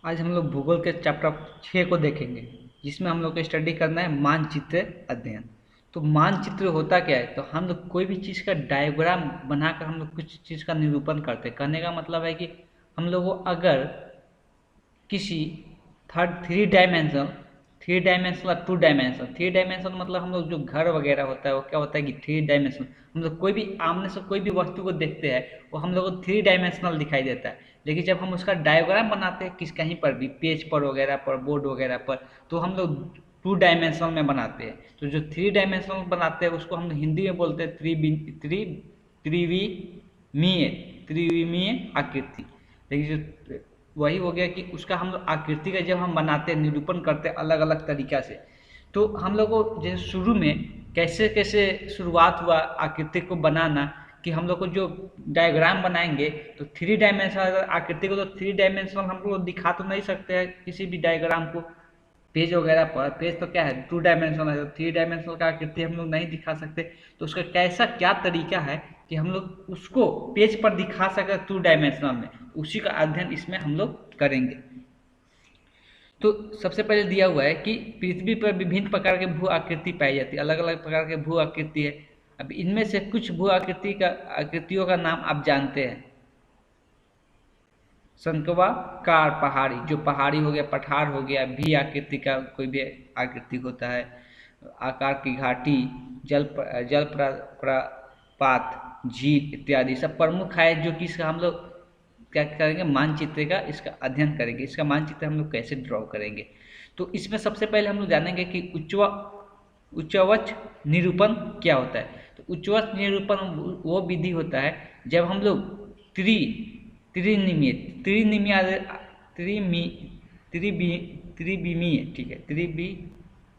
आज हम लोग भूगोल के चैप्टर 6 को देखेंगे, जिसमें हम लोग को स्टडी करना है मानचित्र अध्ययन। तो मानचित्र होता क्या है? तो हम लोग कोई भी चीज़ का डायग्राम बनाकर हम लोग कुछ चीज़ का निरूपण करते हैं। कहने का मतलब है कि हम लोग को अगर किसी थ्री डायमेंशनल और टू डायमेंशनल, थ्री डायमेंशनल मतलब हम लोग जो घर वगैरह होता है वो क्या होता है कि थ्री डायमेंशनल, हम लोग कोई भी आमने से कोई भी वस्तु को देखते हैं वो हम लोग को थ्री डायमेंशनल दिखाई देता है। लेकिन जब हम उसका डायग्राम बनाते हैं किस कहीं पर भी पेज पर वगैरह पर बोर्ड वगैरह पर, तो हम लोग टू डायमेंशनल में बनाते हैं। तो जो थ्री डायमेंशनल बनाते हैं उसको हम हिंदी में बोलते हैं त्रिविमीय त्रिविमीय आकृति। लेकिन जो वही हो गया कि उसका हम लोग आकृति का जब हम बनाते हैं, निरूपण करते हैं अलग अलग तरीका से, तो हम लोग को जैसे शुरू में कैसे कैसे शुरुआत हुआ आकृति को बनाना, कि हम लोग को जो डायग्राम बनाएंगे तो थ्री डायमेंशनल आकृति को, तो थ्री डायमेंशनल हम लोग दिखा तो नहीं सकते हैं किसी भी डायग्राम को पेज वगैरह पर। पेज तो क्या है, टू डायमेंशनल है, तो थ्री डायमेंशनल का आकृति हम लोग नहीं दिखा सकते। तो उसका कैसा क्या तरीका है कि हम लोग उसको पेज पर दिखा सके टू डायमेंशनल में, उसी का अध्ययन इसमें हम लोग करेंगे। तो सबसे पहले दिया हुआ है कि पृथ्वी पर विभिन्न प्रकार के भू आकृति पाई जाती है, अलग अलग प्रकार के भू आकृति है। अब इनमें से कुछ भू आकृतियों का नाम आप जानते हैं। संकवाकार पहाड़ी, जो पहाड़ी हो गया, पठार हो गया, भी आकृति का कोई भी आकृति होता है, आकार की घाटी, जल प्रपात, झील इत्यादि सब प्रमुख है, जो कि इसका हम लोग क्या करेंगे, मानचित्र का इसका अध्ययन करेंगे। इसका मानचित्र हम लोग कैसे ड्रॉ करेंगे, तो इसमें सबसे पहले हम लोग जानेंगे कि उच्चवच निरूपण क्या होता है। तो उच्चवच निरूपण वो विधि होता है जब हम लोग त्रि त्रिनिमीय त्रिनिमीय त्रिमी त्रिबी त्रिविमीय, ठीक है,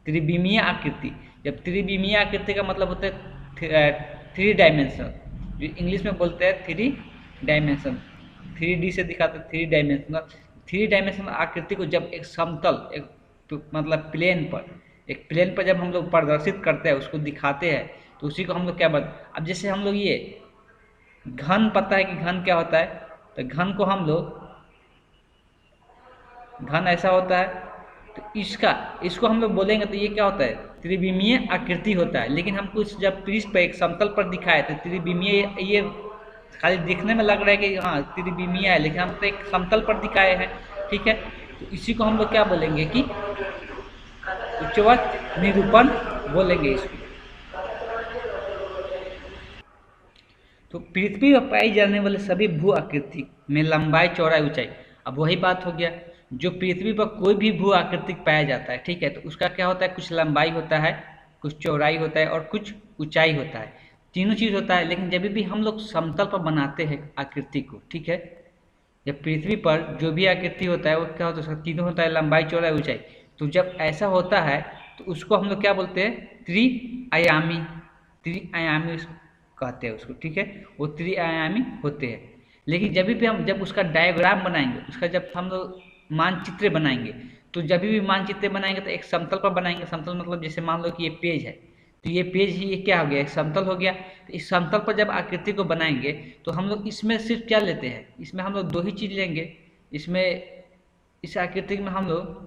त्रिविमीय आकृति। जब त्रिविमीय आकृति का मतलब होता है थ्री डायमेंशनल, जो इंग्लिश में बोलते हैं थ्री डायमेंशन, थ्री डी से दिखाते हैं थ्री डायमेंशनल। थ्री डायमेंशनल आकृति को जब एक समतल, एक तो मतलब प्लेन पर जब हम लोग प्रदर्शित करते हैं, उसको दिखाते हैं, तो उसी को हम लोग क्या अब जैसे हम लोग ये घन, पता है कि घन क्या होता है? तो घन को हम लोग, घन ऐसा होता है, तो इसको हम लोग बोलेंगे तो ये क्या होता है, त्रिविमीय आकृति होता है। लेकिन हमको जब पृष्ठ पर एक समतल पर दिखाए तो त्रिविमीय, ये खाली दिखने में लग रहा है कि हाँ त्रिविमीय है, लेकिन हम तो एक समतल पर दिखाए हैं, ठीक है। तो इसी को हम लोग क्या बोलेंगे कि उच्चवच निरूपण बोलेंगे इसको। तो पृथ्वी पर पाई जाने वाले सभी भू आकृति में लंबाई, चौड़ाई, ऊंचाई, अब वही बात हो गया, जो पृथ्वी पर कोई भी भू आकृति पाया जाता है, ठीक है, तो उसका क्या होता है, कुछ लंबाई होता है, कुछ चौड़ाई होता है और कुछ ऊंचाई होता है, तीनों चीज होता है। लेकिन जब भी हम लोग समतल पर बनाते हैं आकृति को, ठीक है, जब पृथ्वी पर जो भी आकृति होता है वो क्या होता है, उसका तीनों होता है, लंबाई, चौड़ाई, ऊंचाई। तो जब ऐसा होता है तो उसको हम लोग क्या बोलते हैं, त्रिआयामी, त्रिआयामी कहते हैं उसको, ठीक है, वो त्रिआयामी होते हैं। लेकिन जब उसका डायग्राम बनाएंगे, उसका जब हम लोग मानचित्र बनाएंगे, तो जब भी मानचित्र बनाएंगे तो एक समतल पर बनाएंगे। समतल मतलब जैसे मान लो कि ये पेज है, तो ये पेज ही ये क्या हो गया, एक समतल हो गया। तो इस समतल पर जब आकृति को बनाएंगे तो हम लोग इसमें सिर्फ क्या लेते हैं, इसमें हम लोग दो ही चीज लेंगे। इसमें इस आकृति में हम लोग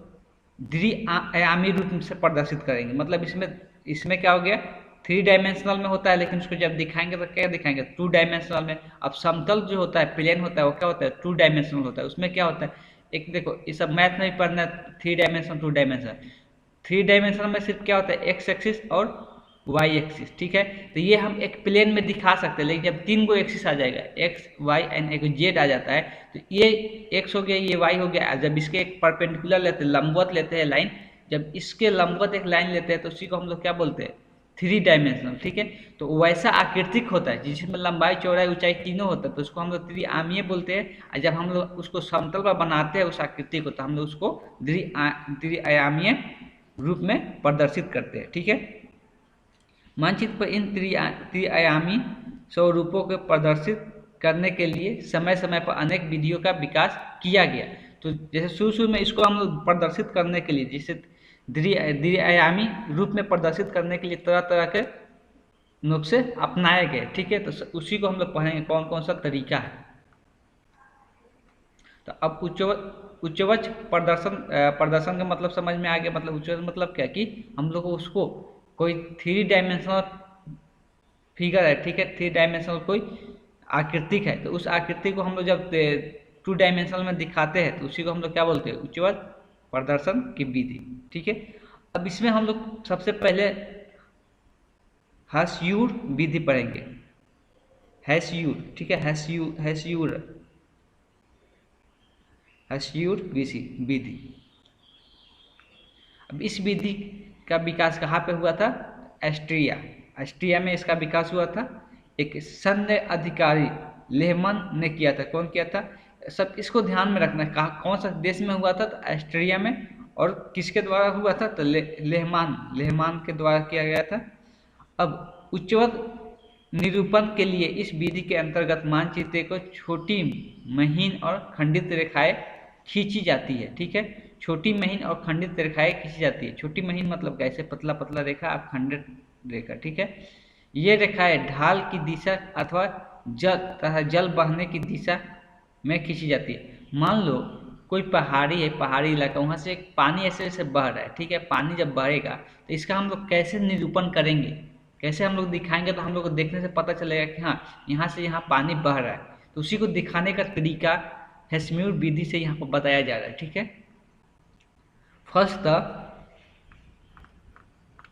द्विआयामी रूप से प्रदर्शित करेंगे। मतलब इसमें इसमें क्या हो गया, थ्री डायमेंशनल में होता है, लेकिन उसको जब दिखाएंगे तो क्या दिखाएंगे, टू डायमेंशनल में। अब समतल जो होता है, प्लेन होता है, वो क्या होता है, टू डायमेंशनल होता है। उसमें क्या होता है, एक देखो ये सब मैथ में भी पढ़ना, three dimension, two dimension. Three dimensional में सिर्फ क्या होता है, एक्स एक्सिस और वाई एक्सिस, ठीक है। तो ये हम एक प्लेन में दिखा सकते हैं, लेकिन जब तीन गो एक्सिस आ जाएगा, एक्स वाई एंड एक जेड आ जाता है, तो ये एक्स हो गया, ये वाई हो गया। जब इसके एक परपेंडिकुलर लेते हैं, लंबवत लेते हैं लाइन, जब इसके लंबवत एक लाइन लेते हैं तो उसी को हम लोग क्या बोलते हैं, थ्री डायमेंशनल, ठीक है। तो वैसा आकृतिक होता है जिसमें लंबाई, चौड़ाई, ऊंचाई तीनों होता है, तो उसको हम लोग त्रिआमीय बोलते हैं। और जब हम लोग उसको समतल पर बनाते हैं उस आकृति को, तो हम लोग उसको द्विआयामीय रूप में प्रदर्शित करते हैं, ठीक है। मानचित्र पर इन त्रिआयामी स्वरूपों को प्रदर्शित करने के लिए समय समय पर अनेक विधियों का विकास किया गया। तो जैसे शुरू में इसको हम लोग प्रदर्शित करने के लिए, जैसे द्विआयामी रूप में प्रदर्शित करने के लिए तरह तरह के नुस्खे अपनाए गए, ठीक है। तो उसी को हम लोग पढ़ेंगे कौन कौन सा तरीका है। तो अब उच्चवच प्रदर्शन का मतलब समझ में आ गया। मतलब उच्चवच मतलब क्या कि हम लोग उसको कोई 3 डायमेंशनल फिगर है, ठीक है, 3 डायमेंशनल कोई आकृतिक है, तो उस आकृति को हम लोग जब 2 डायमेंशनल में दिखाते हैं तो उसी को हम लोग क्या बोलते हैं, उच्चवच प्रदर्शन की विधि। ठीक है, अब इसमें हम लोग सबसे पहले हेस्यूर विधि पढ़ेंगे। हेस्यूर, ठीक है, हेस्यूर विधि। अब इस विधि का विकास कहाँ पे हुआ था, ऑस्ट्रिया में इसका विकास हुआ था। एक सैन्य अधिकारी लेहमन ने किया था। कौन किया था, सब इसको ध्यान में रखना है, कहाँ कौन सा देश में हुआ था, तो ऑस्ट्रिया में। और किसके द्वारा हुआ था, तो लेहमान के द्वारा किया गया था। अब उच्चवत निरूपण के लिए इस विधि के अंतर्गत मानचित्र को छोटी, महीन और खंडित रेखाएं खींची जाती है। ठीक है, छोटी, महीन और खंडित रेखाएं खींची जाती है। छोटी महीन मतलब कैसे, पतला पतला रेखा, और खंडित रेखा। ठीक है, ये रेखाएं ढाल की दिशा अथवा जल बहने की दिशा में खींची जाती है। मान लो कोई पहाड़ी है, पहाड़ी इलाका, वहां से पानी ऐसे ऐसे बह रहा है। ठीक है, पानी जब बहेगा तो इसका हम लोग कैसे निरूपण करेंगे, कैसे हम लोग दिखाएंगे, तो हम लोग को देखने से पता चलेगा कि हाँ यहाँ से यहाँ पानी बह रहा है। तो उसी को दिखाने का तरीका हेस्म्यूर विधि से यहाँ पर बताया जा रहा है। ठीक है, फर्स्ट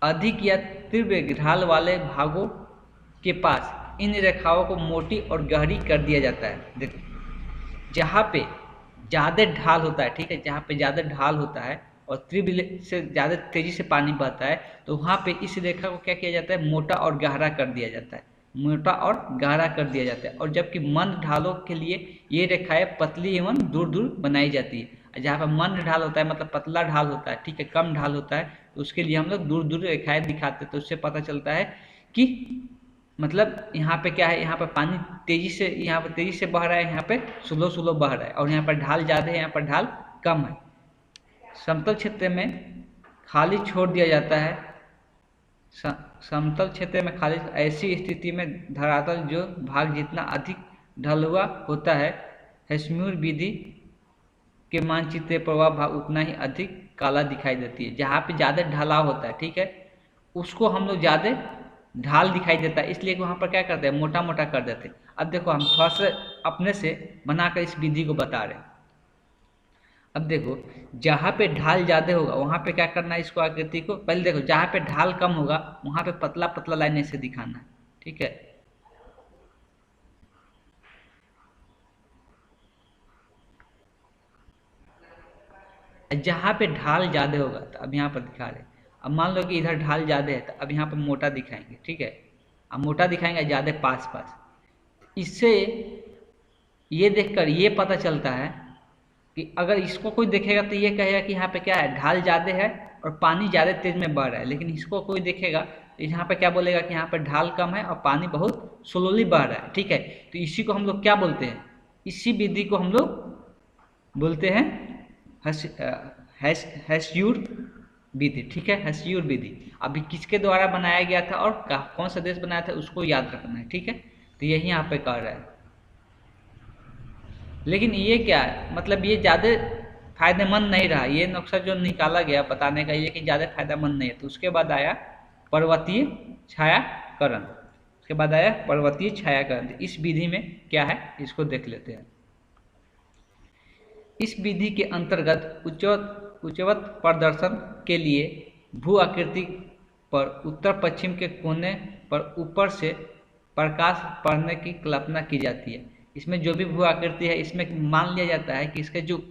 अधिक या तीव्र ढाल वाले भागों के पास इन रेखाओं को मोटी और गहरी कर दिया जाता है। देखो, जहाँ पे ज़्यादा ढाल होता है, ठीक है, जहाँ पे ज़्यादा ढाल होता है और तीव्र से ज़्यादा तेजी से पानी बहता है, तो वहाँ पे इस रेखा को क्या किया जाता है, मोटा और गहरा कर दिया जाता है, मोटा और गहरा कर दिया जाता है। और जबकि मंद ढालों के लिए ये रेखाएं पतली एवं दूर दूर बनाई जाती है। जहाँ पर मंद ढाल होता है मतलब पतला ढाल होता है, ठीक है, कम ढाल होता है, तो उसके लिए हम लोग दूर दूर रेखाएं दिखाते हैं। तो उससे पता चलता है कि मतलब यहाँ पे क्या है, यहाँ पे पानी तेजी से, यहाँ पे तेजी से बह रहा है, यहाँ पे स्लो स्लो बह रहा है, और यहाँ पर ढाल ज़्यादा है, यहाँ पर ढाल कम है। समतल क्षेत्र में खाली छोड़ दिया जाता है। समतल क्षेत्र में खाली, ऐसी स्थिति में धरातल जो भाग जितना अधिक ढलुआ होता है, हेस्म्यूर विधि के मानचित्र प्रभाव भाग उतना ही अधिक काला दिखाई देती है। जहाँ पे ज़्यादा ढलाव होता है, ठीक है, उसको हम लोग ज़्यादा ढाल दिखाई देता है, इसलिए वहाँ पर क्या करते हैं, मोटा मोटा कर देते हैं। अब देखो हम थोड़ा सा अपने से बनाकर इस विधि को बता रहे हैं। अब देखो, जहाँ पे ढाल ज़्यादा होगा वहाँ पे क्या करना है, इसको आकृति को पहले देखो, जहाँ पे ढाल कम होगा वहाँ पे पतला पतला लाइन ऐसे दिखाना है। ठीक है, जहाँ पे ढाल ज़्यादा होगा तो अब यहाँ पर दिखा रहे। अब मान लो कि इधर ढाल ज़्यादा है तो अब यहाँ पर मोटा दिखाएंगे। ठीक है, अब मोटा दिखाएंगे ज़्यादा पास पास। इससे ये देखकर ये पता चलता है कि अगर इसको कोई देखेगा तो ये कहेगा कि यहाँ पे क्या है, ढाल ज़्यादा है और पानी ज़्यादा तेज में बह रहा है। लेकिन इसको कोई देखेगा तो यहाँ पे क्या बोलेगा कि यहाँ पे ढाल कम है और पानी बहुत स्लोली बह रहा है। ठीक है, तो इसी को हम लोग क्या बोलते हैं, इसी विधि को हम लोग बोलते हैं हेस्यूर विधि। ठीक है, हेस्यूर विधि अभी किसके द्वारा बनाया गया था और कौन सा देश बनाया था उसको याद रखना है। ठीक है, तो यही यहाँ पे कह रहा है। लेकिन ये क्या है, मतलब ये ज़्यादा फायदेमंद नहीं रहा, ये नक्शा जो निकाला गया बताने का ये कि ज़्यादा फायदेमंद नहीं है। तो उसके बाद आया पर्वतीय छायाकरण, उसके बाद आया पर्वतीय छायाकरण। इस विधि में क्या है इसको देख लेते हैं। इस विधि के अंतर्गत उच्चवत प्रदर्शन के लिए भू आकृति पर उत्तर पश्चिम के कोने पर ऊपर से प्रकाश पड़ने की कल्पना की जाती है। इसमें जो भी भू आकृति है इसमें मान लिया जाता है कि इसके जो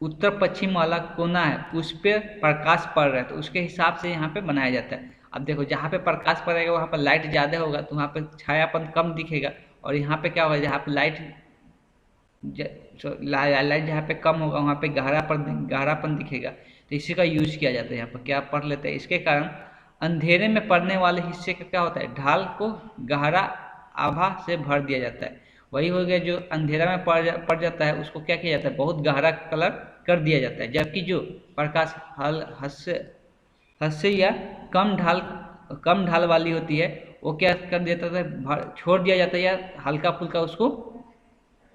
उत्तर पश्चिम वाला कोना है उस पर प्रकाश पड़ रहा है, तो उसके हिसाब से यहाँ पे बनाया जाता है। अब देखो, जहाँ पे प्रकाश पड़ेगा वहाँ पर लाइट ज़्यादा होगा तो वहाँ पर छायापन कम दिखेगा, और यहाँ पे क्या होगा, जहाँ पे लाइट जहाँ पे कम होगा वहाँ पे गहरापन दिखेगा। तो इसी का यूज किया जाता है। यहाँ पर क्या पढ़ लेते हैं, इसके कारण अंधेरे में पड़ने वाले हिस्से का क्या होता है, ढाल को गहरा आभा से भर दिया जाता है। वही हो गया, जो अंधेरा में पड़ जाता है उसको क्या किया जाता है, बहुत गहरा कलर कर दिया जाता है। जबकि जो प्रकाश हद या कम ढाल वाली होती है वो क्या कर देता है, छोड़ दिया जाता है या हल्का फुल्का उसको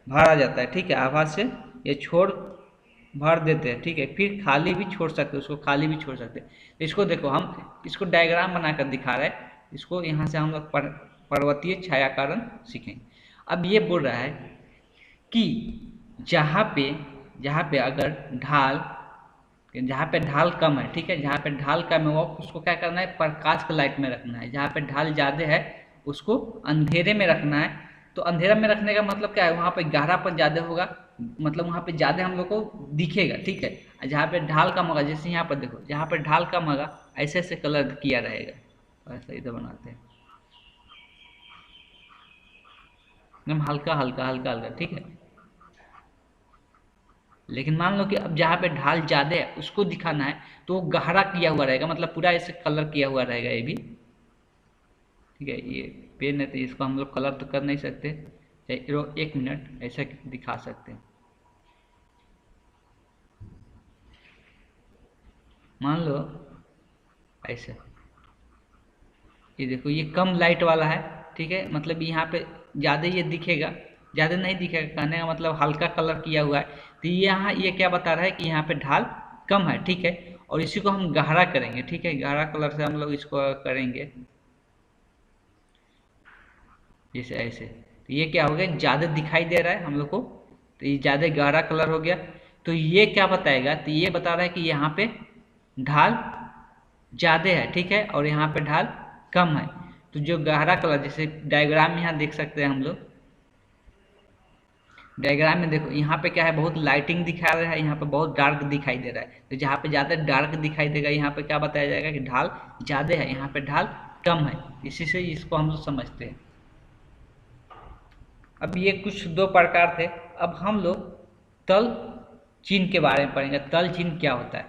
भरा जाता है। ठीक है, आभा से ये छोड़ भर देते हैं, ठीक है, फिर खाली भी छोड़ सकते हैं, उसको खाली भी छोड़ सकते हैं। तो इसको देखो, हम इसको डायग्राम बनाकर दिखा रहे हैं, इसको यहाँ से हम लोग पर्वतीय छायाकरण सीखेंगे। अब ये बोल रहा है कि जहाँ पे अगर जहाँ पे ढाल कम है, ठीक है, जहाँ पे ढाल कम है वो उसको क्या करना है, प्रकाश के लाइट में रखना है। जहाँ पे ढाल ज़्यादा है उसको अंधेरे में रखना है। तो अंधेरा में रखने का मतलब क्या है, वहाँ पे गहरापन ज़्यादा होगा, मतलब वहाँ पे ज़्यादा हम लोग को दिखेगा, ठीक है। जहाँ पे ढाल कम होगा, जैसे यहाँ पर देखो, जहाँ पे ढाल कम होगा ऐसे ऐसे कलर किया रहेगा, ऐसा इधर बनाते हैं एकदम हल्का हल्का हल्का हल्का, ठीक है। लेकिन मान लो कि अब जहाँ पे ढाल ज़्यादा है उसको दिखाना है तो वो गहरा किया हुआ रहेगा, मतलब पूरा ऐसे कलर किया हुआ रहेगा ये भी, ठीक है। ये पेन है तो इसको हम लोग कलर तो कर नहीं सकते, चलो 1 मिनट ऐसा दिखा सकते हैं। मान लो ऐसे, ये देखो ये कम लाइट वाला है, ठीक है, मतलब यहाँ पे ज़्यादा ये दिखेगा, ज़्यादा नहीं दिखेगा, कहने का मतलब हल्का कलर किया हुआ है। तो यहाँ ये क्या बता रहा है कि यहाँ पे ढाल कम है, ठीक है, और इसी को हम गहरा करेंगे, ठीक है, गहरा कलर से हम लोग इसको करेंगे जैसे ऐसे। तो ये क्या हो गया, ज़्यादा दिखाई दे रहा है हम लोग को, तो ये ज़्यादा गहरा कलर हो गया। तो ये क्या बताएगा, तो ये बता रहा है कि यहाँ पे ढाल ज़्यादा है, ठीक है, और यहाँ पे ढाल कम है। तो जो गहरा कलर, जैसे डायग्राम में यहाँ देख सकते हैं हम लोग, डायग्राम में देखो यहाँ पे क्या है, बहुत लाइटिंग दिखा रहा है, यहाँ पे बहुत डार्क दिखाई दे रहा है। तो जहाँ पे ज़्यादा डार्क दिखाई देगा यहाँ पे क्या बताया जाएगा कि ढाल ज़्यादा है, यहाँ पे ढाल कम है। इसी से इसको हम लोग समझते हैं। अब ये कुछ 2 प्रकार थे। अब हम लोग तल चिन्ह के बारे में पढ़ेंगे। तल चिन्ह क्या होता है,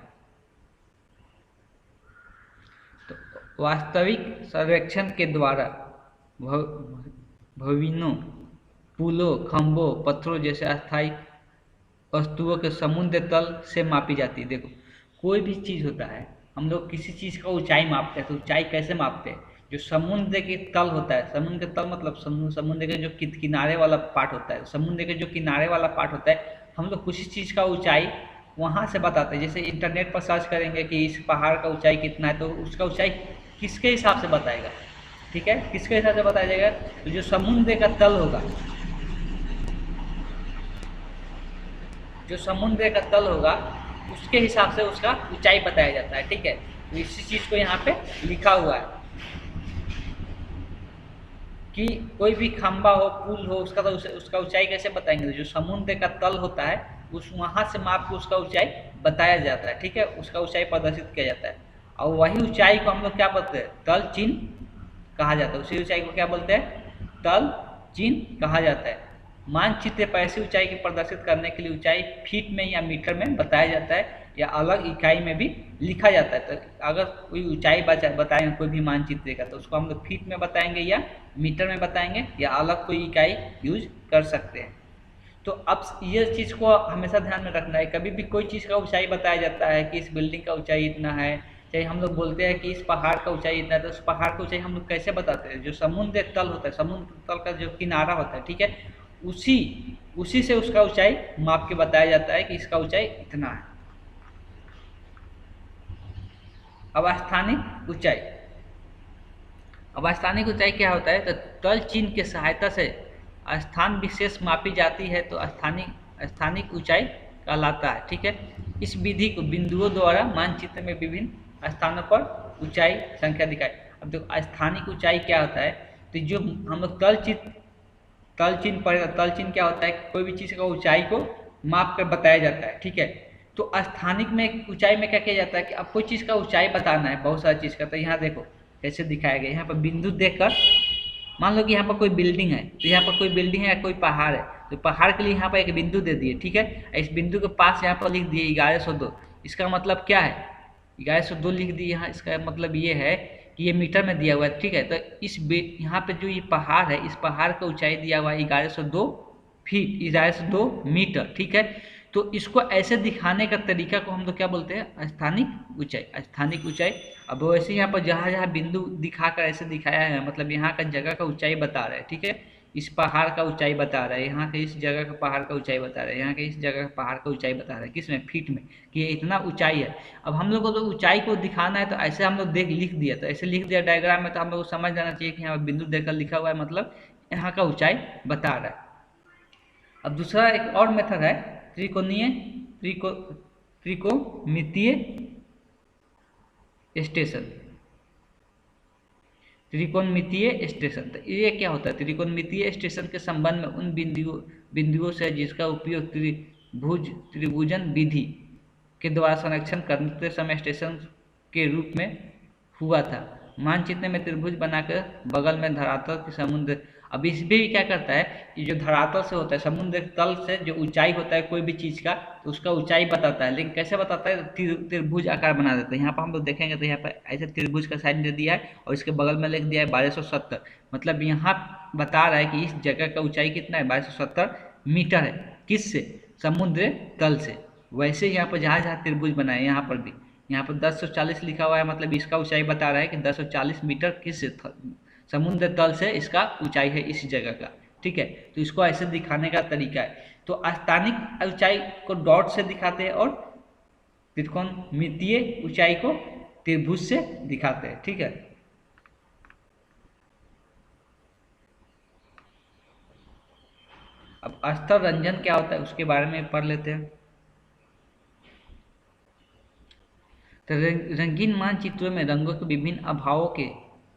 तो वास्तविक सर्वेक्षण के द्वारा भविनों, पुलों, खंभों, पत्थरों जैसे अस्थायी वस्तुओं के समुद्र तल से मापी जाती है। देखो कोई भी चीज़ होता है, हम लोग किसी चीज़ का ऊंचाई मापते हैं, तो ऊंचाई कैसे मापते हैं, जो समुद्र के तल होता है, समुद्र के तल मतलब समुद्र के जो किनारे वाला पार्ट होता है, समुद्र के जो किनारे वाला पार्ट होता है, हम लोग किसी चीज़ का ऊंचाई वहाँ से बताते हैं। जैसे इंटरनेट पर सर्च करेंगे कि इस पहाड़ का ऊंचाई कितना है, तो उसका ऊंचाई किसके हिसाब से बताएगा, ठीक है, किसके हिसाब से बताया जाएगा, तो जो समुद्र का तल होगा, जो समुद्र का तल होगा उसके हिसाब से उसका ऊंचाई बताया जाता है, ठीक है। तो इसी चीज़ को यहाँ पे लिखा हुआ है कि कोई भी खंबा हो, पुल हो, उसका तो उसका ऊंचाई कैसे बताएंगे, जो समुद्र का तल होता है उस वहाँ से माप के उसका ऊंचाई बताया जाता है, ठीक है, उसका ऊंचाई प्रदर्शित किया जाता है। और वही ऊंचाई को हम लोग क्या बोलते हैं, तल चिन्ह कहा जाता है। उसी ऊंचाई को क्या बोलते हैं, तल चिन्ह कहा जाता है। मानचित्र पर ऐसी ऊंचाई को प्रदर्शित करने के लिए ऊंचाई फीट में या मीटर में बताया जाता है, या अलग इकाई में भी लिखा जाता है। तो अगर कोई ऊंचाई बताएंगे कोई भी मानचित्र का, तो उसको हम लोग फीट में बताएंगे या मीटर में बताएंगे, या अलग कोई इकाई यूज कर सकते हैं। तो अब ये चीज़ को हमेशा ध्यान में रखना है, कभी भी कोई चीज़ का ऊंचाई बताया जाता है कि इस बिल्डिंग का ऊंचाई इतना है, चाहे हम लोग बोलते हैं कि इस पहाड़ का ऊंचाई इतना है, तो उस पहाड़ का ऊंचाई हम लोग कैसे बताते हैं, जो समुद्र तल होता है, समुद्र तल का जो किनारा होता है, ठीक है, उसी से उसका ऊंचाई माप के बताया जाता है कि इसका ऊंचाई इतना है। अब स्थानिक ऊंचाई, अब स्थानिक ऊंचाई क्या होता है, तो तल चिन्ह की सहायता से स्थान विशेष मापी जाती है, तो स्थानिक ऊंचाई कहलाता है, ठीक है। इस विधि को बिंदुओं द्वारा मानचित्र में विभिन्न स्थानों पर ऊंचाई संख्या दिखाई। अब देखो स्थानिक ऊंचाई क्या होता है, तो जो हम लोग तल चिन्ह पढ़ेगा, तल चिन्ह क्या होता है, कोई भी चीज़ का ऊंचाई को माप कर बताया जाता है, ठीक है। तो स्थानिक में ऊंचाई में क्या किया जाता है कि अब कोई चीज़ का ऊंचाई बताना है, बहुत सारी चीज़ का, तो यहाँ देखो कैसे दिखाया गया, यहाँ पर बिंदु देखकर मान लो कि यहाँ पर कोई बिल्डिंग है, तो यहाँ पर कोई बिल्डिंग है या कोई पहाड़ है, तो पहाड़ के लिए यहाँ पर एक बिंदु दे दिए, ठीक है। इस बिंदु के पास यहाँ पर लिख दिए 1102, इसका मतलब क्या है, 1102 लिख दिए यहाँ, इसका मतलब ये है कि ये मीटर में दिया हुआ है, ठीक है। तो इस यहाँ पे जो ये पहाड़ है, इस पहाड़ का ऊंचाई दिया हुआ है 1102 फीट, 1102 मीटर, ठीक है। तो इसको ऐसे दिखाने का तरीका को हम लोग क्या बोलते हैं, स्थानिक ऊंचाई, स्थानिक ऊंचाई। अब वैसे यहाँ पर जहाँ जहाँ बिंदु दिखाकर ऐसे दिखाया है, मतलब यहाँ का जगह का ऊंचाई बता रहा है, ठीक है, इस पहाड़ का ऊंचाई बता रहा है, यहाँ के इस जगह का पहाड़ का ऊंचाई बता रहा है, यहाँ के इस जगह का पहाड़ का ऊंचाई बता रहा है, किस में, फीट में, कि ये इतना ऊंचाई है। अब हम लोग को तो ऊंचाई को दिखाना है, तो ऐसे हम लोग देख लिख दिया, तो ऐसे लिख दिया डायग्राम में, तो हम लोग को समझ जाना चाहिए कि यहाँ पर बिंदु देकर लिखा हुआ है, मतलब यहाँ का ऊंचाई बता रहा है। अब दूसरा एक और मेथड है, त्रिकोणीय त्रिकोणमितीय स्टेशन। त्रिकोणमितीय स्टेशन, तो ये क्या होता है? त्रिकोणमितीय स्टेशन के संबंध में उन बिंदुओं से जिसका उपयोग त्रिभुजन विधि के द्वारा संरक्षण करते समय स्टेशन के रूप में हुआ था। मानचित्र में त्रिभुज बनाकर बगल में धरातल के समुद्र, अब इसमें भी क्या करता है कि जो धरातल से होता है, समुद्र तल से जो ऊंचाई होता है कोई भी चीज़ का, तो उसका ऊंचाई बताता है, लेकिन कैसे बताता है? त्रिभुज आकार बना देता है। यहाँ पर हम लोग देखेंगे तो यहाँ पर ऐसे त्रिभुज का साइड दे दिया है और इसके बगल में लिख दिया है 1270, मतलब यहाँ बता रहा है कि इस जगह का ऊंचाई कितना है, 1270 मीटर है। किससे? समुद्र तल से। वैसे यहाँ पर जहाँ जहाँ त्रिभुज बनाए, यहाँ पर भी, यहाँ पर 1040 लिखा हुआ है, मतलब इसका ऊंचाई बता रहा है कि 1040 मीटर किस समुद्र तल से इसका ऊंचाई है इस जगह का। ठीक है, तो इसको ऐसे दिखाने का तरीका है। तो स्थानिक ऊंचाई को डॉट से दिखाते हैं और त्रिकोणमितीय ऊंचाई को त्रिभुज से दिखाते हैं। ठीक है, अब स्तर रंजन क्या होता है उसके बारे में पढ़ लेते हैं। तो रंगीन मानचित्रों में रंगों के विभिन्न अभावों के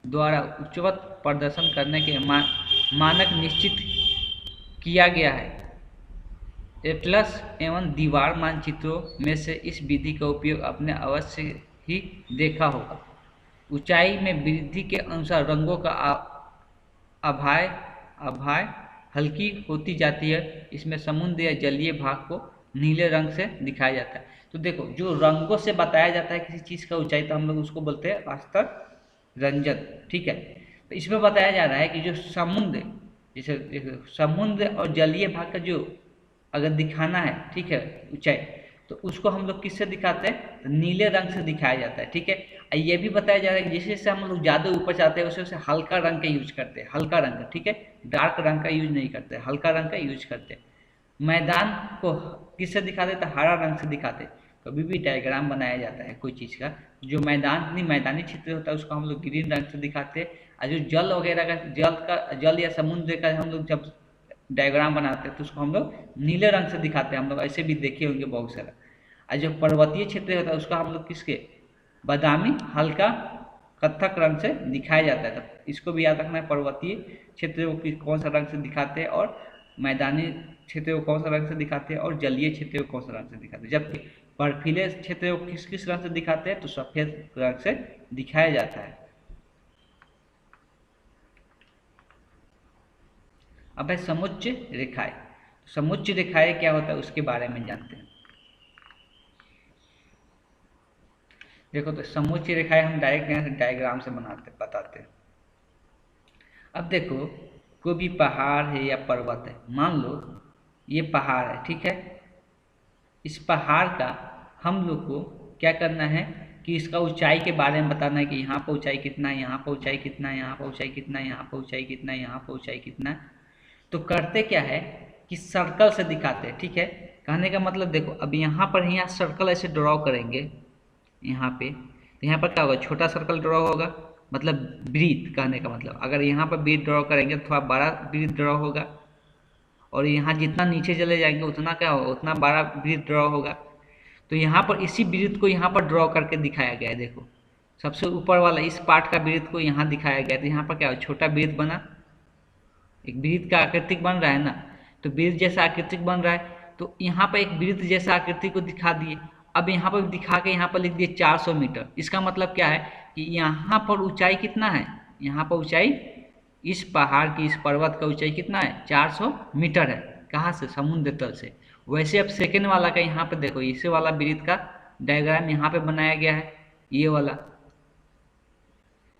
द्वारा उच्चवत प्रदर्शन करने के मानक निश्चित किया गया है। एटलस एवं दीवार मानचित्रों में से इस विधि का उपयोग आपने अवश्य ही देखा होगा। ऊंचाई में वृद्धि के अनुसार रंगों का अभाय हल्की होती जाती है। इसमें समुद्र या जलीय भाग को नीले रंग से दिखाया जाता है। तो देखो, जो रंगों से बताया जाता है किसी चीज़ का ऊंचाई, तो हम लोग उसको बोलते हैं स्तर रंजन। ठीक है, तो इसमें बताया जा रहा है कि जो समुद्र, जैसे समुद्र और जलीय भाग का जो अगर दिखाना है, ठीक है, ऊंचाई, तो उसको हम लोग किससे दिखाते हैं? तो नीले रंग से दिखाया जाता है। ठीक है, ये भी बताया जा रहा है कि जैसे जैसे हम लोग ज़्यादा ऊपर जाते हैं वैसे वैसे हल्का रंग का यूज करते हैं, हल्का रंग का। ठीक है, डार्क रंग का यूज नहीं करते, हल्का रंग का यूज करते हैं। मैदान को किससे दिखाते? तो हरा रंग से दिखाते। कभी भी डायग्राम बनाया जाता है कोई चीज़ का, जो मैदानी क्षेत्र होता है उसको हम लोग ग्रीन रंग से दिखाते हैं, और जो जल वगैरह का जल या समुद्र का हम लोग जब डायग्राम बनाते हैं तो उसको हम लोग नीले रंग से दिखाते हैं। हम लोग ऐसे भी देखे होंगे बहुत सारा। और जो पर्वतीय क्षेत्र होता है उसका हम लोग किसके? बादामी हल्का कत्थक रंग से दिखाया जाता है। तो इसको भी याद रखना है, पर्वतीय क्षेत्र को कौन सा रंग से दिखाते हैं और मैदानी क्षेत्र को कौन सा रंग से दिखाते हैं और जलीय क्षेत्र को कौन सा रंग से दिखाते हैं। जबकि बर्फीले क्षेत्र को किस किस रंग से दिखाते हैं? तो सफेद रंग से दिखाया जाता है। अब है समुच्च रेखाएं। समुच्च रेखाएं क्या होता है उसके बारे में जानते हैं। देखो, तो समुच्च रेखाएं हम डायरेक्ट यहाँ से डायग्राम से बताते हैं। अब देखो, कोई भी पहाड़ है या पर्वत है, मान लो ये पहाड़ है, ठीक है। इस पहाड़ का हम लोग को क्या करना है कि इसका ऊंचाई के बारे में बताना है कि यहाँ पर ऊंचाई कितना है, यहाँ पर ऊंचाई कितना है, यहाँ पर ऊंचाई कितना है, यहाँ पर ऊंचाई कितना है, यहाँ पर ऊंचाई कितना है। तो करते क्या है कि सर्कल से दिखाते हैं। ठीक है, कहने का मतलब देखो, अब यहाँ पर यहाँ सर्कल ऐसे ड्रॉ करेंगे, यहाँ पे, तो यहाँ पर क्या होगा? छोटा सर्कल ड्रॉ होगा, मतलब वृत्त। कहने का मतलब अगर यहाँ पर वृत्त ड्रॉ करेंगे तो थोड़ा बड़ा वृत्त ड्रॉ होगा, और यहाँ जितना नीचे चले जाएंगे उतना क्या होगा? उतना बड़ा वृत्त ड्रॉ होगा। तो यहाँ पर इसी वृत्त को यहाँ पर ड्रॉ करके दिखाया गया है। देखो, सबसे ऊपर वाला इस पार्ट का वृत्त को यहाँ दिखाया गया है। तो यहाँ पर क्या हो? छोटा वृत्त बना, एक वृत्त का आकृतिक बन रहा है ना, तो वृत्त जैसा आकृतिक बन रहा है। तो यहाँ पर एक वृत्त जैसा आकृति को दिखा दिए। अब यहाँ पर दिखा के यहाँ पर लिख दिए 400 मीटर। इसका मतलब क्या है कि यहाँ पर ऊंचाई कितना है? यहाँ पर ऊंचाई, इस पहाड़ की, इस पर्वत का ऊंचाई कितना है? 400 मीटर है। कहाँ से? समुद्र तल से। वैसे अब सेकेंड वाला का यहाँ पे देखो, इसे वाला वृत्त का डायग्राम यहाँ पे बनाया गया है, ये वाला।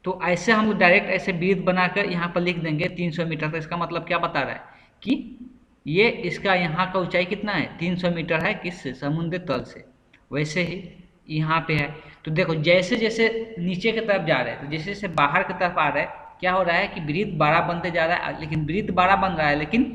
तो ऐसे हम डायरेक्ट ऐसे वृत्त बनाकर यहाँ पर लिख देंगे 300 मीटर। तो इसका मतलब क्या बता रहा है कि ये इसका यहाँ का ऊंचाई कितना है? 300 मीटर है। किससे? समुद्र तल से। वैसे ही यहाँ पे है। तो देखो, जैसे जैसे नीचे की तरफ जा रहे हैं, तो जैसे जैसे बाहर की तरफ आ रहे हैं, क्या हो रहा है कि वृत्त बड़ा बनते जा रहा है, लेकिन वृत्त बड़ा बन रहा है लेकिन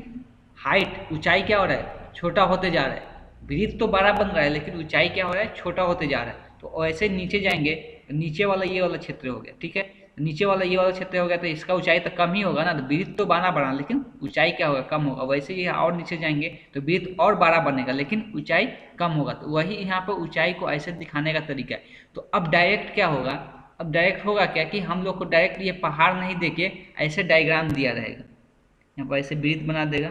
हाइट ऊंचाई क्या हो रहा है, छोटा होते जा रहा है। वृत्त तो बड़ा बन रहा है लेकिन ऊंचाई क्या हो रहा है, छोटा होते जा रहा है। तो ऐसे नीचे जाएंगे, नीचे वाला ये वाला क्षेत्र हो गया, ठीक है। नीचे वाला ये वाला क्षेत्र हो गया तो इसका ऊंचाई तो कम ही होगा ना, तो वृत्त तो बड़ा बड़ा लेकिन ऊंचाई क्या होगा, कम होगा। वैसे ही और नीचे जाएंगे तो वृत्त और बड़ा बनेगा लेकिन ऊंचाई कम होगा। तो वही यहाँ पर ऊंचाई को ऐसे दिखाने का तरीका है। तो अब डायरेक्ट क्या होगा, अब डायरेक्ट होगा क्या कि हम लोग को डायरेक्ट ये पहाड़ नहीं देके ऐसे डायग्राम दिया रहेगा। यहाँ पर ऐसे वृत्त बना देगा,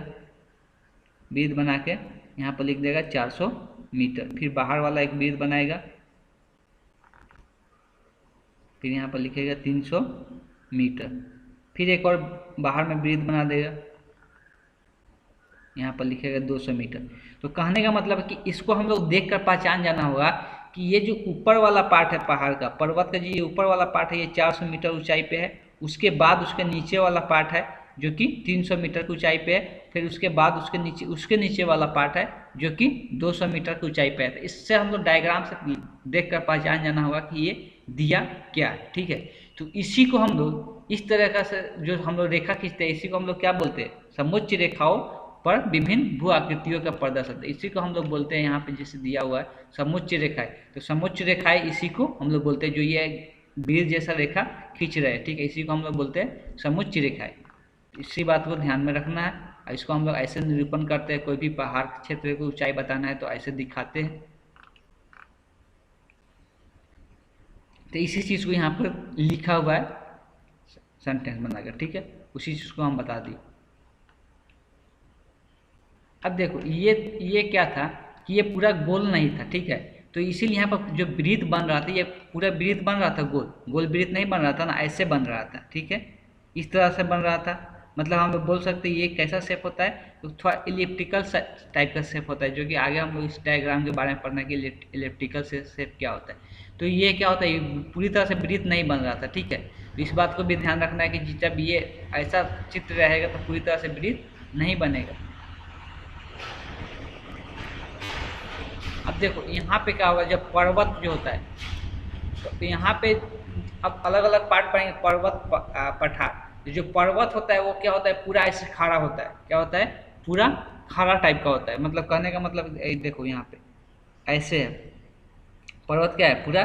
वृत्त बना के यहाँ पर लिख देगा 400 मीटर। फिर बाहर वाला एक वृत्त बनाएगा, फिर यहाँ पर लिखेगा 300 मीटर। फिर एक और बाहर में वृत्त बना देगा, यहाँ पर लिखेगा 200 मीटर। तो कहने का मतलब है कि इसको हम लोग देख कर पहचान जाना होगा कि ये जो ऊपर वाला पार्ट है पहाड़ का, पर्वत का, जो ये ऊपर वाला पार्ट है ये 400 मीटर ऊंचाई पे है। उसके बाद उसके नीचे वाला पार्ट है जो कि 300 मीटर की ऊंचाई पे है। फिर उसके बाद उसके नीचे वाला पार्ट है जो कि 200 मीटर की ऊंचाई पे है। तो इससे हम लोग डायग्राम से देख कर पहचान जाना होगा कि ये दिया क्या है, ठीक है। तो इसी को हम लोग इस तरह का से जो हम लोग रेखा खींचते हैं, इसी को हम लोग क्या बोलते हैं, समोच्च रेखाओं पर विभिन्न भू आकृतियों का प्रदर्शन। इसी को हम लोग बोलते हैं, यहाँ पे जैसे दिया हुआ है समोच्च रेखाएं, तो समोच्च रेखाएं इसी को हम लोग बोलते हैं, जो ये वृत्त जैसा रेखा खींच रहे हैं, ठीक है, इसी को हम लोग बोलते हैं समोच्च रेखाएं। इसी बात को ध्यान में रखना है। और इसको हम लोग ऐसे निरूपण करते हैं, कोई भी पहाड़ क्षेत्र की ऊंचाई बताना है तो ऐसे दिखाते हैं। तो इसी चीज़ को यहाँ पर लिखा हुआ है सेंटेंस बनाकर, ठीक है, उसी चीज़ को हम बता दिए। अब देखो ये क्या था कि ये पूरा गोल नहीं था, ठीक है। तो इसीलिए यहाँ पर जो वृत्त बन रहा था, ये पूरा वृत्त बन रहा था, गोल गोल वृत्त नहीं बन रहा था ना, ऐसे बन रहा था, ठीक है, इस तरह से बन रहा था। मतलब हम लोग बोल सकते हैं ये कैसा शेप होता है, तो थोड़ा इलिप्टिकल टाइप का शेप होता है, जो कि आगे हम लोग इस डायग्राम के बारे में पढ़ना कि इलिप्टिकल शेप क्या होता है। तो ये क्या होता है, ये पूरी तरह से वृत्त नहीं बन रहा था, ठीक है। तो इस बात को भी ध्यान रखना है कि जब ये ऐसा चित्र रहेगा तो पूरी तरह से वृत्त नहीं बनेगा। अब देखो यहाँ पे क्या होगा, जब पर्वत जो होता है तो यहाँ पे अब अलग अलग पार्ट पढ़ेंगे, पर्वत पठार। जो पर्वत होता है वो क्या होता है, पूरा ऐसे खड़ा होता है, क्या होता है, पूरा खड़ा टाइप का होता है। मतलब कहने का मतलब देखो यहाँ पे ऐसे है, पर्वत क्या है, पूरा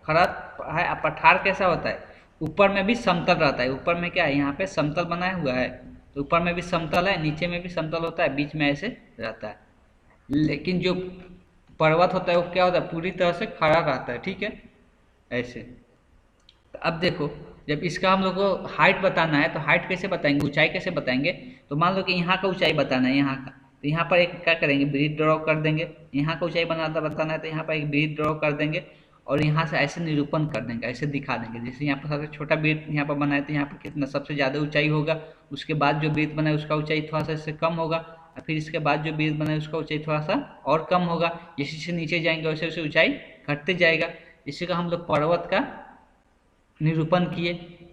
खड़ा है। पठार कैसा होता है, ऊपर में भी समतल रहता है, ऊपर में क्या है, यहाँ पे समतल बनाया हुआ है, तो ऊपर में भी समतल है, नीचे में भी समतल होता है, बीच में ऐसे रहता है। लेकिन जो पर्वत होता है वो क्या होता है, पूरी तरह से खड़ा रहता है, ठीक है, ऐसे। तो अब देखो जब इसका हम लोग को हाइट बताना है तो हाइट कैसे बताएंगे, ऊंचाई कैसे बताएंगे। तो मान लो कि यहाँ का ऊंचाई बताना है, यहाँ का, तो यहाँ पर एक क्या करेंगे, वृत्त ड्रॉ कर देंगे। यहाँ का ऊंचाई बताना है तो यहाँ पर एक वृत्त ड्रॉ कर देंगे और यहाँ से ऐसे निरूपण कर देंगे, ऐसे दिखा देंगे। जैसे यहाँ पर सबसे छोटा वृत्त यहाँ पर बनाए तो यहाँ पर कितना सबसे ज़्यादा ऊंचाई होगा, उसके बाद जो वृत्त बनाए उसका ऊंचाई थोड़ा सा इससे कम होगा, और फिर इसके बाद जो वृत्त बनाए उसका ऊंचाई थोड़ा सा और कम होगा। जैसे जैसे नीचे जाएंगे वैसे वैसे ऊंचाई घटते जाएगा। इसी का हम लोग पर्वत का निरूपण किए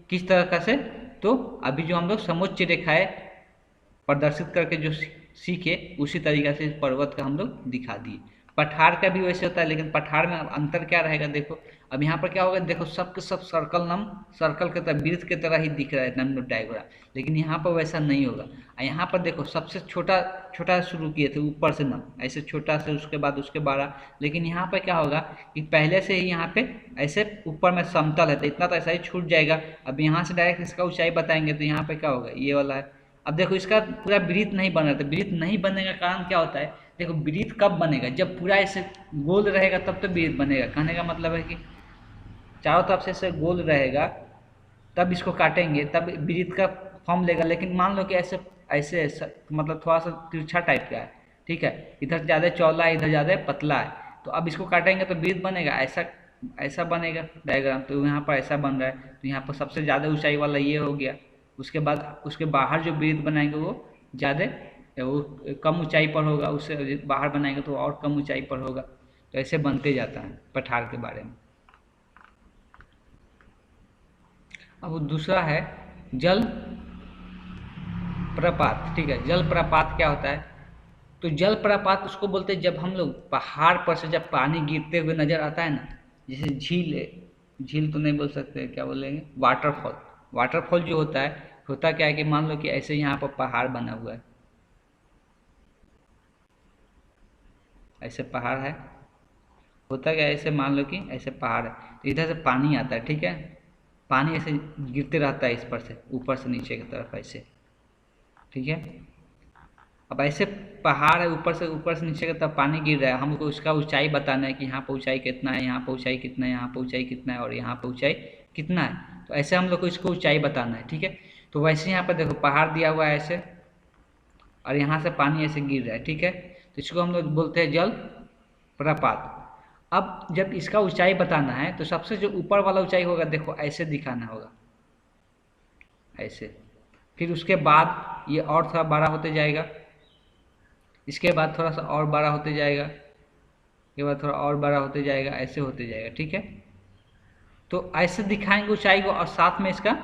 किस तरह से, तो अभी जो हम लोग समोच्च रेखाएं प्रदर्शित करके जो सीखे उसी तरीका से पर्वत का हम लोग दिखा दिए। पठार का भी वैसे होता है, लेकिन पठार में अंतर क्या रहेगा, देखो अब यहाँ पर क्या होगा, देखो सब के सब सर्कल के तरह, वृत्त की तरह ही दिख रहा है नम डायग्राम, लेकिन यहाँ पर वैसा नहीं होगा। यहाँ पर देखो सबसे छोटा छोटा शुरू किए थे ऊपर से नम, ऐसे छोटा से, उसके बाद उसके बड़ा, लेकिन यहाँ पर क्या होगा कि पहले से ही यहाँ पे ऐसे ऊपर में समतल है तो इतना तो ऐसा ही छूट जाएगा। अब यहाँ से डायरेक्ट इसका ऊंचाई बताएंगे तो यहाँ पे क्या होगा, ये वाला है। अब देखो इसका पूरा वृत्त नहीं बन रहा था, वृत्त नहीं बनने का कारण क्या होता है, देखो वृत्त कब बनेगा, जब पूरा ऐसे गोल रहेगा तब तो वृत्त बनेगा। कहने का मतलब है कि चारों तरफ से ऐसे गोल रहेगा तब इसको काटेंगे तब वृत्त का फॉर्म लेगा। लेकिन मान लो कि ऐसे ऐसे मतलब थोड़ा सा तिरछा टाइप का है, ठीक है, इधर ज़्यादा चौड़ा है इधर ज़्यादा पतला है, तो अब इसको काटेंगे तो वृत्त बनेगा, ऐसा ऐसा बनेगा डायग्राम। तो यहाँ पर ऐसा बन रहा है, तो यहाँ पर सबसे ज़्यादा ऊंचाई वाला ये हो गया। उसके बाद उसके बाहर जो वृत्त बनाएंगे वो ज़्यादा, वो कम ऊंचाई पर होगा, उससे बाहर बनाएंगे तो और कम ऊंचाई पर होगा। तो ऐसे बनते जाता है पठार के बारे में। अब दूसरा है जल प्रपात, ठीक है। जल प्रपात क्या होता है, तो जल प्रपात उसको बोलते हैं जब हम लोग पहाड़ पर से जब पानी गिरते हुए नजर आता है ना, जैसे झील है, झील तो नहीं बोल सकते, क्या बोलेंगे, वाटरफॉल, वाटरफॉल जो होता है, होता क्या है कि मान लो कि ऐसे यहाँ पर पहाड़ बना हुआ है, ऐसे पहाड़ है, होता क्या है, ऐसे मान लो कि ऐसे पहाड़ है, तो इधर से पानी आता है, ठीक है, पानी ऐसे गिरते रहता है इस पर से ऊपर से नीचे की तरफ ऐसे, ठीक है। अब ऐसे पहाड़ है, ऊपर से नीचे की तरफ पानी गिर रहा है, हमको उसका ऊंचाई बताना है कि यहाँ पर ऊंचाई कितना है, यहाँ पर ऊंचाई कितना है, यहाँ पर ऊंचाई कितना है और यहाँ पर ऊंचाई कितना है। तो ऐसे हम लोग को इसको ऊंचाई बताना है, ठीक है। तो वैसे यहाँ पर देखो पहाड़ दिया हुआ है ऐसे, और यहाँ से पानी ऐसे गिर रहा है, ठीक है। तो इसको हम लोग बोलते हैं जल प्रपात। अब जब इसका ऊंचाई बताना है तो सबसे जो ऊपर वाला ऊंचाई होगा, देखो ऐसे दिखाना होगा, ऐसे। फिर उसके बाद ये और थोड़ा बड़ा होते जाएगा, इसके बाद थोड़ा सा और बड़ा होते जाएगा, इसके बाद थोड़ा और बड़ा होते जाएगा, ऐसे होते जाएगा, ठीक है। तो ऐसे दिखाएंगे ऊंचाई को, और साथ में इसका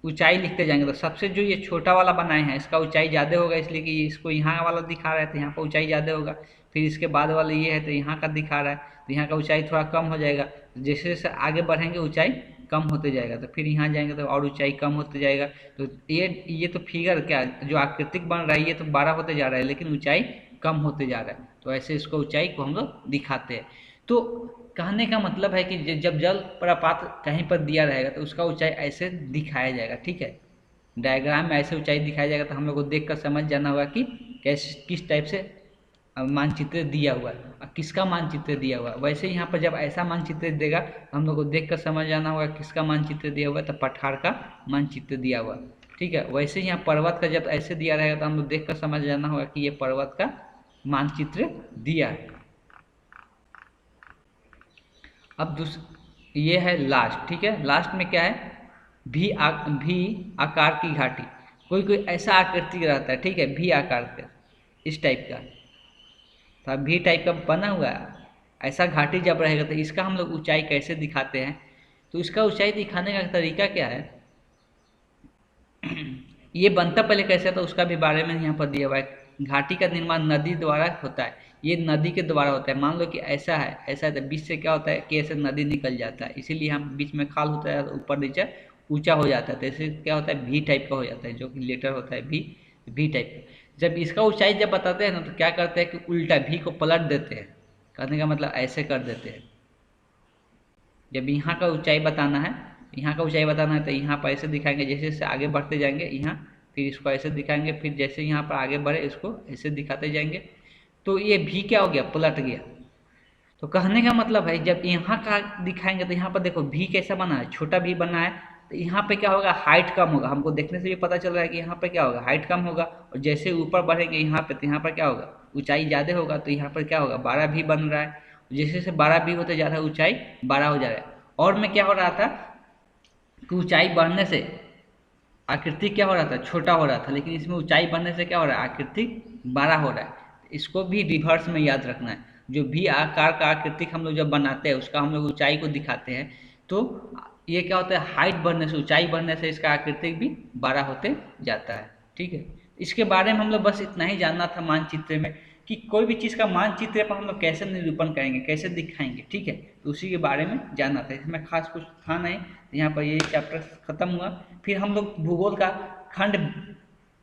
ऊंचाई लिखते जाएंगे। तो सबसे जो ये छोटा वाला बनाए हैं इसका ऊंचाई ज़्यादा होगा, इसलिए कि इसको यहाँ वाला दिखा रहा है तो यहाँ पर ऊंचाई ज़्यादा होगा। फिर इसके बाद वाला ये है तो यहाँ का दिखा रहा है, तो यहाँ का ऊंचाई थोड़ा कम हो जाएगा। जैसे जैसे आगे बढ़ेंगे ऊंचाई कम होते जाएगा, तो फिर यहाँ जाएंगे तो और ऊंचाई कम होते जाएगा। तो ये तो फिगर क्या जो आकृतिक बन रहा है, ये तो बड़ा होते जा रहा है, लेकिन ऊंचाई कम होते जा रहा है। तो ऐसे इसको ऊंचाई को हम लोग दिखाते हैं। तो कहने का मतलब है कि जब जल प्रपात कहीं पर दिया रहेगा तो उसका ऊंचाई ऐसे दिखाया जाएगा, ठीक है। डायग्राम में ऐसे ऊंचाई दिखाया जाएगा, तो हम लोग को देख कर समझ जाना होगा कि कैसे किस टाइप से मानचित्र दिया हुआ है और किसका मानचित्र दिया हुआ है। वैसे यहाँ पर जब ऐसा मानचित्र देगा हम लोग को देख कर समझ जाना होगा किसका मानचित्र दिया हुआ है, तो पठार का मानचित्र दिया हुआ, ठीक है। वैसे यहाँ पर्वत का जब ऐसे दिया रहेगा तो हम लोग देख कर समझ जाना होगा कि ये पर्वत का मानचित्र दिया है। अब ये है लास्ट, ठीक है। लास्ट में क्या है, भी आकार की घाटी। कोई कोई ऐसा आकृति रहता है, ठीक है, भी आकार का, इस टाइप का, तो भी टाइप का बना हुआ है, ऐसा घाटी जब रहेगा तो इसका हम लोग ऊंचाई कैसे दिखाते हैं। तो इसका ऊंचाई दिखाने का तरीका क्या है, ये बनता पहले कैसे था उसका भी बारे में यहाँ पर दिया हुआ है। घाटी का निर्माण नदी द्वारा होता है, ये नदी के द्वारा होता है। मान लो कि ऐसा है, ऐसा है, तो बीच से क्या होता है कि ऐसे नदी निकल जाता है, इसीलिए हम बीच में खाल होता है, ऊपर नीचे ऊंचा हो जाता है, तो ऐसे क्या होता है भी टाइप का हो जाता है, जो कि लेटर होता है भी टाइप का। जब इसका ऊंचाई जब बताते हैं ना तो क्या करते हैं कि उल्टा भी को पलट देते हैं, कहने का मतलब ऐसे कर देते हैं। जब यहाँ का ऊंचाई बताना है, यहाँ का ऊंचाई बताना है तो यहाँ पर ऐसे दिखाएंगे, जैसे जैसे आगे बढ़ते जाएंगे यहाँ, फिर इसको ऐसे दिखाएंगे, फिर जैसे यहाँ पर आगे बढ़े इसको ऐसे दिखाते जाएंगे, तो ये भी क्या हो गया, पलट गया। तो कहने का मतलब है जब यहाँ का दिखाएंगे तो यहाँ पर देखो भी कैसा बना है, छोटा भी बना है, तो यहाँ पे क्या होगा, हाइट कम होगा। हमको देखने से भी पता चल रहा है कि यहाँ पे क्या होगा, हाइट कम होगा। और जैसे ऊपर बढ़ेंगे यहाँ पे, तो यहाँ पर क्या होगा, ऊंचाई ज़्यादा होगा, तो यहाँ पर क्या होगा, 12 भी बन रहा है। जैसे जैसे 12 भी होते जा रहा है ऊंचाई 12 हो जा रहा है। और में क्या हो रहा था कि ऊंचाई बढ़ने से आकृति क्या हो रहा था, छोटा हो रहा था, लेकिन इसमें ऊंचाई बढ़ने से क्या हो रहा है, आकृति बड़ा हो रहा है। इसको भी रिवर्स में याद रखना है। जो भी आकार का आकृतिक हम लोग जब बनाते हैं उसका हम लोग ऊंचाई को दिखाते हैं, तो ये क्या होता है, हाइट बढ़ने से, ऊंचाई बढ़ने से इसका आकृतिक भी बड़ा होते जाता है, ठीक है। इसके बारे में हम लोग बस इतना ही जानना था मानचित्र में, कि कोई भी चीज़ का मानचित्र पर हम लोग कैसे निरूपण करेंगे, कैसे दिखाएंगे, ठीक है। तो उसी के बारे में जानना था, इसमें खास कुछ था नहीं। तो यहाँ पर ये चैप्टर खत्म हुआ। फिर हम लोग भूगोल का खंड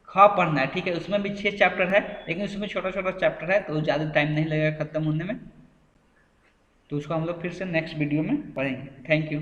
ख पढ़ना है, ठीक है। उसमें भी 6 चैप्टर है, लेकिन उसमें छोटा छोटा चैप्टर है तो ज़्यादा टाइम नहीं लगेगा खत्म होने में। तो उसको हम लोग फिर से नेक्स्ट वीडियो में पढ़ेंगे। Thank you.